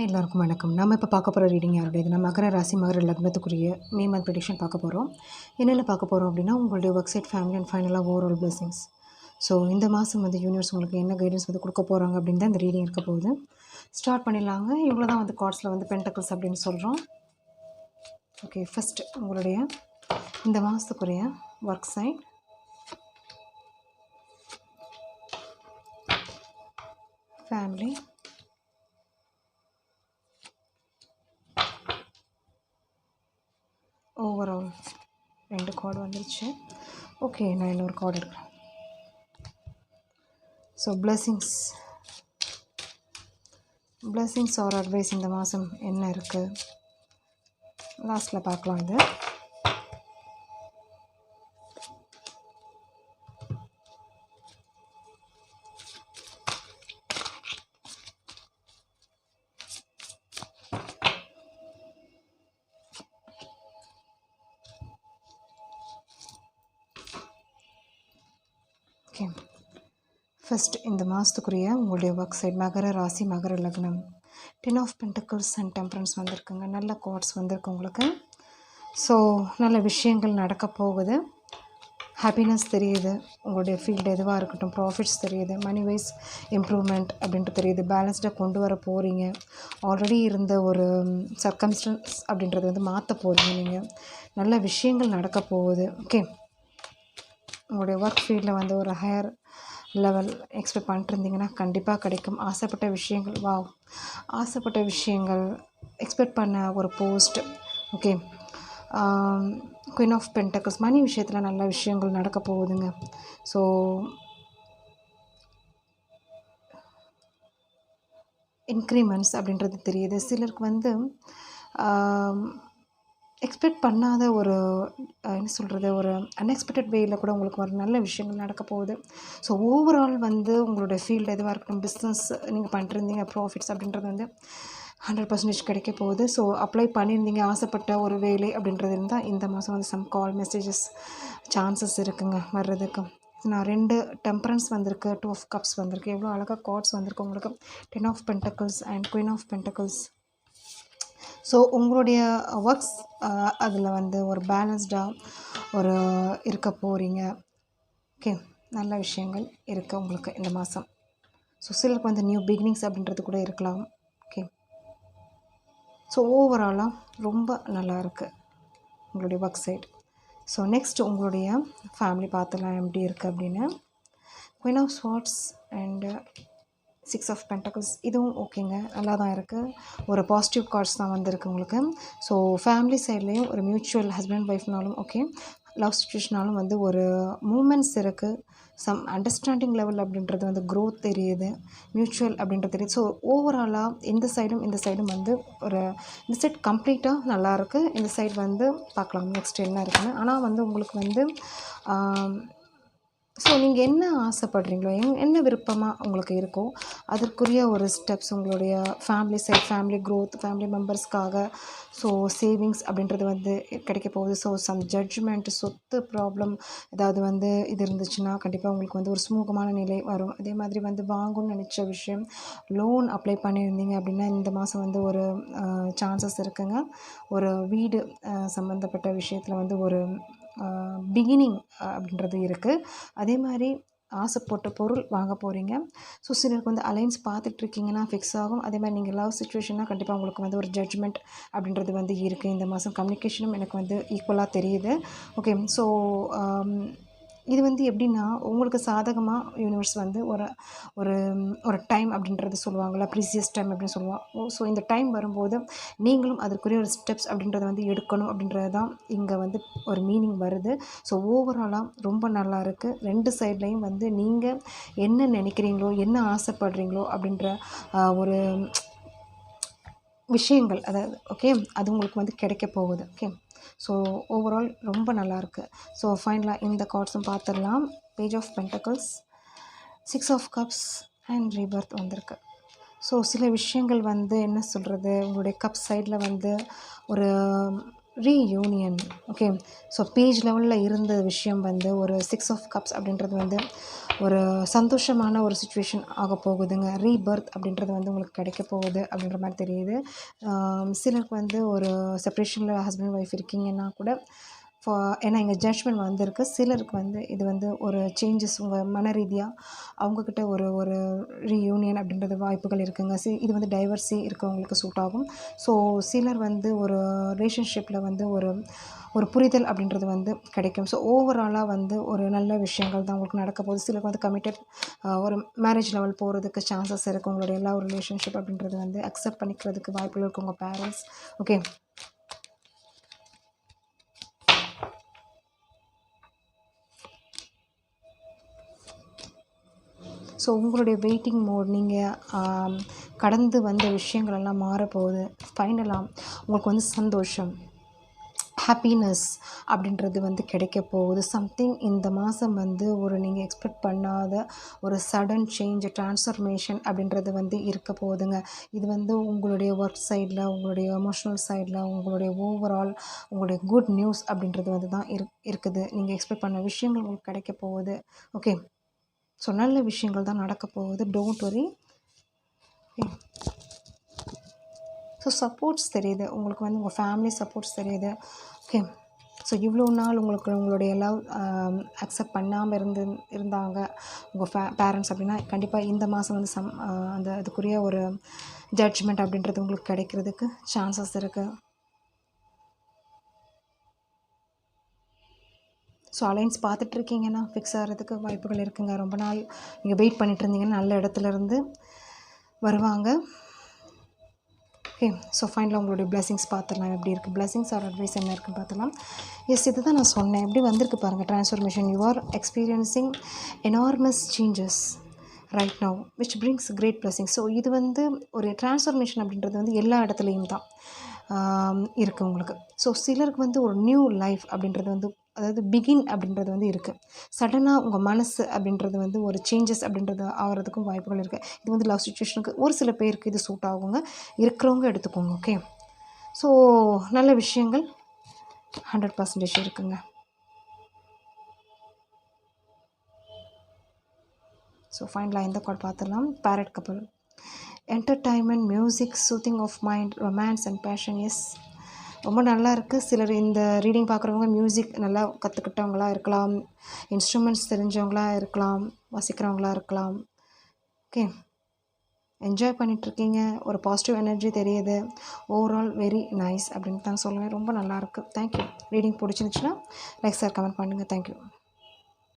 எல்லாருக்கும் வணக்கம். நம்ம இப்போ பார்க்க போகிற ரீடிங் யாருடையது? நம்ம மகர ராசி மகர லக்னத்துக்குரிய மே மந்த் ப்ரெடிக்ஷன் பார்க்க போகிறோம். என்னென்ன பார்க்க போகிறோம் அப்படின்னா, உங்களுடைய ஒர்க் சைட், ஃபேமிலி அண்ட் ஃபைனலாக ஓவரால் பிளெஸிங்ஸ். ஸோ இந்த மாதம் வந்து யூனிவர்ஸ் உங்களுக்கு என்ன கைடன்ஸ் வந்து கொடுக்க போகிறாங்க அப்படின்னு தான் இந்த ரீடிங் இருக்க போகுது. ஸ்டார்ட் பண்ணிடலாங்க. இவ்வளோ தான் வந்து கார்ட்ஸில் வந்து பென்டக்கிள்ஸ் அப்படின்னு சொல்கிறோம். ஓகே, ஃபஸ்ட் உங்களுடைய இந்த மாதத்துக்குரிய work side, family, overall 2 card வந்துருச்சு. ஓகே, நான் இன்னொரு கார்டு எடுக்கிறேன். ஸோ பிளெஸிங்ஸ் ஆர் அட்வைஸ் இந்த மாதம் என்ன இருக்குது லாஸ்ட்டில் பார்க்கலாம். இது ஓகே, ஃபஸ்ட் இந்த மாதத்துக்குரிய உங்களுடைய ஒர்க் சைட் மகர ராசி மகர லக்னம் 10 ஆஃப் பென்டக்கிள்ஸ் அண்ட் டெம்பரன்ஸ் வந்திருக்குங்க. நல்ல கார்ட்ஸ் வந்திருக்கு உங்களுக்கு. ஸோ நல்ல விஷயங்கள் நடக்க போகுது. ஹாப்பினஸ் தெரியுது. உங்களுடைய ஃபீல்டு எதுவாக இருக்கட்டும், ப்ராஃபிட்ஸ் தெரியுது, மணி வைஸ் இம்ப்ரூவ்மெண்ட் அப்படின்ட்டு தெரியுது. பேலன்ஸ்டாக கொண்டு வர போகிறீங்க. ஆல்ரெடி இருந்த ஒரு சர்க்கம்ஸ்டன்ஸ் அப்படின்றது வந்து மாற்ற போகிறீங்க. நீங்கள் நல்ல விஷயங்கள் நடக்க போகுது. ஓகே, உங்களுடைய ஒர்க் ஃபீல்டில் வந்து ஒரு ஹையர் லெவல் எக்ஸ்பெக்ட் பண்ணிட்டுருந்தீங்கன்னா கண்டிப்பாக கிடைக்கும். ஆசைப்பட்ட விஷயங்கள், ஆசைப்பட்ட விஷயங்கள், எக்ஸ்பெக்ட் பண்ண ஒரு post. Okay, queen of pentacles, money விஷயத்தில் நல்ல விஷயங்கள் நடக்க போகுதுங்க. ஸோ இன்க்ரிமெண்ட்ஸ் அப்படின்றது தெரியுது. சிலருக்கு வந்து எக்ஸ்பெக்ட் பண்ணாத ஒரு என்ன சொல்கிறது, ஒரு அன்எக்ஸ்பெக்டட் வேயில் கூட உங்களுக்கு ஒரு நல்ல விஷயங்கள் நடக்க போகுது. ஸோ ஓவரால் வந்து உங்களுடைய ஃபீல்டு எதுவாக இருக்கட்டும், பிஸ்னஸ் நீங்கள் பண்ணிட்டுருந்தீங்க, ப்ராஃபிட்ஸ் அப்படின்றது வந்து 100% கிடைக்க போகுது. ஸோ அப்ளை பண்ணியிருந்தீங்க, ஆசைப்பட்ட ஒரு வேலை அப்படின்றது இருந்தால் இந்த மாதம் வந்து சம் கால் மெசேஜஸ் சான்சஸ் இருக்குங்க வர்றதுக்கு. நான் 2 டெம்பரன்ஸ் வந்திருக்கு, 2 ஆஃப் கப்ஸ் வந்திருக்கு. எவ்வளோ அழகாக கார்ட்ஸ் வந்திருக்கு உங்களுக்கு. 10 of pentacles and queen of pentacles. So உங்களுடைய ஒர்க்ஸ் அதில் வந்து ஒரு பேலன்ஸ்டாக ஒரு இருக்க போகிறீங்க. ஓகே, நல்ல விஷயங்கள் இருக்குது உங்களுக்கு இந்த மாதம். ஸோ சிலருக்கு வந்து நியூ பிகினிங்ஸ் அப்படின்றது கூட இருக்கலாம். ஓகே, ஸோ ஓவராலாக ரொம்ப நல்லா இருக்குது உங்களுடைய ஒர்க் சைட். ஸோ நெக்ஸ்ட் உங்களுடைய ஃபேமிலி பார்த்துலாம் எப்படி இருக்குது அப்படின்னு. Queen of swords and 6 of pentacles, இதுவும் ஓகேங்க, நல்லா தான் இருக்குது. ஒரு பாசிட்டிவ் கார்ட்ஸ் தான் வந்திருக்கு உங்களுக்கு. ஸோ ஃபேமிலி சைட்லேயும் ஒரு மியூச்சுவல் ஹஸ்பண்ட் ஒய்ஃப்னாலும் ஓகே, லவ் சிச்சுவேஷனாலும் வந்து ஒரு மூமெண்ட்ஸ் இருக்குது. சம் அண்டர்ஸ்டாண்டிங் லெவல் அப்படின்றது வந்து க்ரோத் தெரியுது, மியூச்சுவல் அப்படின்றது தெரியுது. ஸோ ஓவராலாக இந்த சைடும் வந்து ஒரு இந்த சைட் கம்ப்ளீட்டாக நல்லாயிருக்கு. இந்த சைடு வந்து பார்க்கலாம் நெக்ஸ்ட் என்ன இருக்குன்னு. ஆனால் வந்து உங்களுக்கு வந்து ஸோ நீங்கள் என்ன ஆசைப்படுறீங்களோ, என்ன விருப்பமாக உங்களுக்கு இருக்கோ அதற்குரிய ஒரு ஸ்டெப்ஸ் உங்களுடைய family side, family growth, family மெம்பர்ஸ்க்காக ஸோ சேவிங்ஸ் அப்படின்றது வந்து கிடைக்க போகுது. ஸோ சம் ஜட்ஜ்மெண்ட், சொத்து ப்ராப்ளம் ஏதாவது வந்து இது இருந்துச்சுன்னா கண்டிப்பாக உங்களுக்கு வந்து ஒரு சுமூகமான நிலை வரும். அதே மாதிரி வந்து வாங்கணும்னு நினச்ச விஷயம், லோன் அப்ளை பண்ணியிருந்தீங்க அப்படின்னா இந்த மாதம் வந்து ஒரு சான்சஸ் இருக்குங்க. ஒரு வீடு சம்மந்தப்பட்ட விஷயத்தில் வந்து ஒரு பிகினிங் அப்படின்றது இருக்குது. அதே மாதிரி ஆசைப்பட்ட பொருள் வாங்க போகிறீங்க. ஸோ சிலருக்கு வந்து அலைன்ஸ் பார்த்துட்ருக்கீங்கன்னா ஃபிக்ஸ் ஆகும். அதே மாதிரி நீங்கள் லவ் சிச்சுவேஷன்னா கண்டிப்பாக உங்களுக்கு வந்து ஒரு ஜட்ஜ்மெண்ட் அப்படின்றது வந்து இருக்குது. இந்த மாதம் கம்யூனிகேஷனும் எனக்கு வந்து ஈக்குவலாக தெரியுது. ஓகே, ஸோ இது வந்து எப்படின்னா உங்களுக்கு சாதகமாக யூனிவர்ஸ் வந்து ஒரு ஒரு ஒரு டைம் அப்படின்றது சொல்லுவாங்கள்ல, ப்ரீசியஸ் டைம் அப்படின்னு சொல்லுவாங்க. ஸோ இந்த டைம் வரும்போது நீங்களும் அதற்குரிய ஒரு ஸ்டெப்ஸ் அப்படின்றத வந்து எடுக்கணும் அப்படின்றது தான் இங்கே வந்து ஒரு மீனிங் வருது. ஸோ ஓவராலாக ரொம்ப நல்லா இருக்குது. 2 சைட்லேயும் வந்து நீங்கள் என்ன நினைக்கிறீங்களோ, என்ன ஆசைப்படுறீங்களோ அப்படின்ற ஒரு விஷயங்கள், அதாவது ஓகே, அது உங்களுக்கு வந்து கிடைக்க போகுது. ஓகே, ஸோ ஓவரால் ரொம்ப நல்லாயிருக்கு. ஸோ ஃபைனலாக இந்த கார்ட்ஸும் பார்த்துடலாம். Page of pentacles, 6 of cups and rebirth வந்திருக்கு. ஸோ சில விஷயங்கள் வந்து என்ன சொல்கிறது, உங்களுடைய கப் சைடில் வந்து ஒரு ரீயூனியன். ஓகே, ஸோ பேஜ் லெவலில் இருந்த விஷயம் வந்து ஒரு 6 ஆஃப் கப்ஸ் அப்படின்றது வந்து ஒரு சந்தோஷமான ஒரு சுச்சுவேஷன் ஆக போகுதுங்க. ரீபர்த் அப்படின்றது வந்து உங்களுக்கு கிடைக்க போகுது அப்படின்ற மாதிரி தெரியுது. சிலருக்கு வந்து ஒரு செப்பரேஷனில் ஹஸ்பண்ட் ஒய்ஃப் இருக்கீங்கன்னா கூட ஏன்னா இங்கே ஜட்ஜ்மெண்ட் வந்திருக்கு. சிலருக்கு வந்து இது வந்து ஒரு சேஞ்சஸ் உங்கள் மன ரீதியாக அவங்கக்கிட்ட ஒரு ஒரு ரீயூனியன் அப்படின்றது வாய்ப்புகள் இருக்குங்க. இது வந்து டைவர்ஸி இருக்கவங்களுக்கு சூட் ஆகும். ஸோ சிலர் வந்து ஒரு ரிலேஷன்ஷிப்பில் வந்து ஒரு ஒரு புரிதல் அப்படின்றது வந்து கிடைக்கும். ஸோ ஓவராலாக வந்து ஒரு நல்ல விஷயங்கள் தான் உங்களுக்கு நடக்க போகுது. சிலருக்கு வந்து கமிட்டட் ஒரு மேரேஜ் லெவல் போகிறதுக்கு சான்சஸ் இருக்குது. உங்களுடைய எல்லா ஒரு ரிலேஷன்ஷிப் அப்படின்றது வந்து அக்செப்ட் பண்ணிக்கிறதுக்கு வாய்ப்புகள் இருக்குது உங்கள் பேரண்ட்ஸ். ஓகே. ஸோ உங்களுடைய வெயிட்டிங் மோட் நீங்கள் கடந்து வந்த விஷயங்கள் எல்லாம் மாறப்போகுது. ஃபைனலாக உங்களுக்கு வந்து சந்தோஷம், ஹாப்பினஸ் அப்படின்றது வந்து கிடைக்க போகுது. சம்திங் இந்த மாதம் வந்து ஒரு நீங்கள் எக்ஸ்பெக்ட் பண்ணாத ஒரு சடன் சேஞ்ச், ட்ரான்ஸ்ஃபர்மேஷன் அப்படின்றது வந்து இருக்க போகுதுங்க. இது வந்து உங்களுடைய ஒர்க் சைடில், உங்களுடைய எமோஷ்னல் சைடில், உங்களுடைய ஓவரால் உங்களுடைய குட் நியூஸ் அப்படின்றது வந்து தான் இருக்குது. நீங்கள் எக்ஸ்பெக்ட் பண்ண விஷயங்கள் உங்களுக்கு கிடைக்க போகுது. ஓகே. ஸோ நல்ல விஷயங்கள் தான் நடக்க போகுது. Don't worry. ஸோ சப்போர்ட்ஸ் தெரியுது உங்களுக்கு வந்து உங்கள் ஃபேமிலி சப்போர்ட்ஸ் தெரியுது. ஓகே. ஸோ இவ்வளோ நாள் உங்களுடைய லவ் அக்செப்ட் பண்ணாமல் இருந்தாங்க உங்கள் பேரண்ட்ஸ் அப்படின்னா கண்டிப்பாக இந்த மாதம் வந்து அந்த அதுக்குரிய ஒரு ஜட்ஜ்மெண்ட் அப்படின்றது உங்களுக்கு கிடைக்கிறதுக்கு சான்சஸ் இருக்குது. ஸோ அலைன்ஸ் பார்த்துட்ருக்கீங்கன்னா ஃபிக்ஸ் ஆகிறதுக்கு வாய்ப்புகள் இருக்குங்க. ரொம்ப நாள் நீங்கள் வெயிட் பண்ணிட்டு இருந்தீங்கன்னா நல்ல இடத்துலேருந்து வருவாங்க. ஓகே. ஸோ ஃபைனலாக உங்களுடைய பிளெஸிங்ஸ் பார்த்துடலாம் எப்படி இருக்குது. பிளெஸிங்ஸ் ஆர் அட்வைஸ் என்ன இருக்குன்னு பார்த்துலாம். இது தான் நான் சொன்னேன். எப்படி வந்திருக்கு பாருங்கள். Transformation. You are experiencing enormous changes right now which brings great blessing. So இது வந்து ஒரு ட்ரான்ஸ்ஃபர்மேஷன் அப்படின்றது வந்து எல்லா இடத்துலையும் தான் இருக்குது உங்களுக்கு. ஸோ சிலருக்கு வந்து ஒரு நியூ லைஃப் அப்படின்றது வந்து அதாவது பிகின் அப்படின்றது வந்து இருக்குது. சடனாக உங்கள் மனசு அப்படின்றது வந்து ஒரு சேஞ்சஸ் அப்படின்றது ஆகிறதுக்கும் வாய்ப்புகள் இருக்குது. இது வந்து லவ் சிச்சுவேஷனுக்கு ஒரு சில பேருக்கு இது சூட் ஆகுங்க. இருக்கிறவங்க எடுத்துக்கோங்க. ஓகே. ஸோ நல்ல விஷயங்கள் 100% இருக்குங்க. ஸோ ஃபைனலாக இந்த கார்ட் பார்த்துடலாம். பேரட் கப்பல். Entertainment, music, soothing of mind, romance and passion. Yes, ரொம்ப நல்லா இருக்குது. சிலர் இந்த ரீடிங் பார்க்குறவங்க மியூசிக் நல்லா கற்றுக்கிட்டவங்களாக இருக்கலாம், இன்ஸ்ட்ருமெண்ட்ஸ் தெரிஞ்சவங்களாக இருக்கலாம், வாசிக்கிறவங்களாக இருக்கலாம். ஓகே. என்ஜாய் பண்ணிகிட்ருக்கீங்க. ஒரு பாசிட்டிவ் எனர்ஜி தெரியுது. ஓவரால் வெரி நைஸ் அப்படின்னு தான் சொல்லுவேன். ரொம்ப நல்லாயிருக்கு. தேங்க்யூ. ரீடிங் பிடிச்சிருந்துச்சுன்னா லைக், ஷேர், கமெண்ட் பண்ணுங்கள். தேங்க்யூ.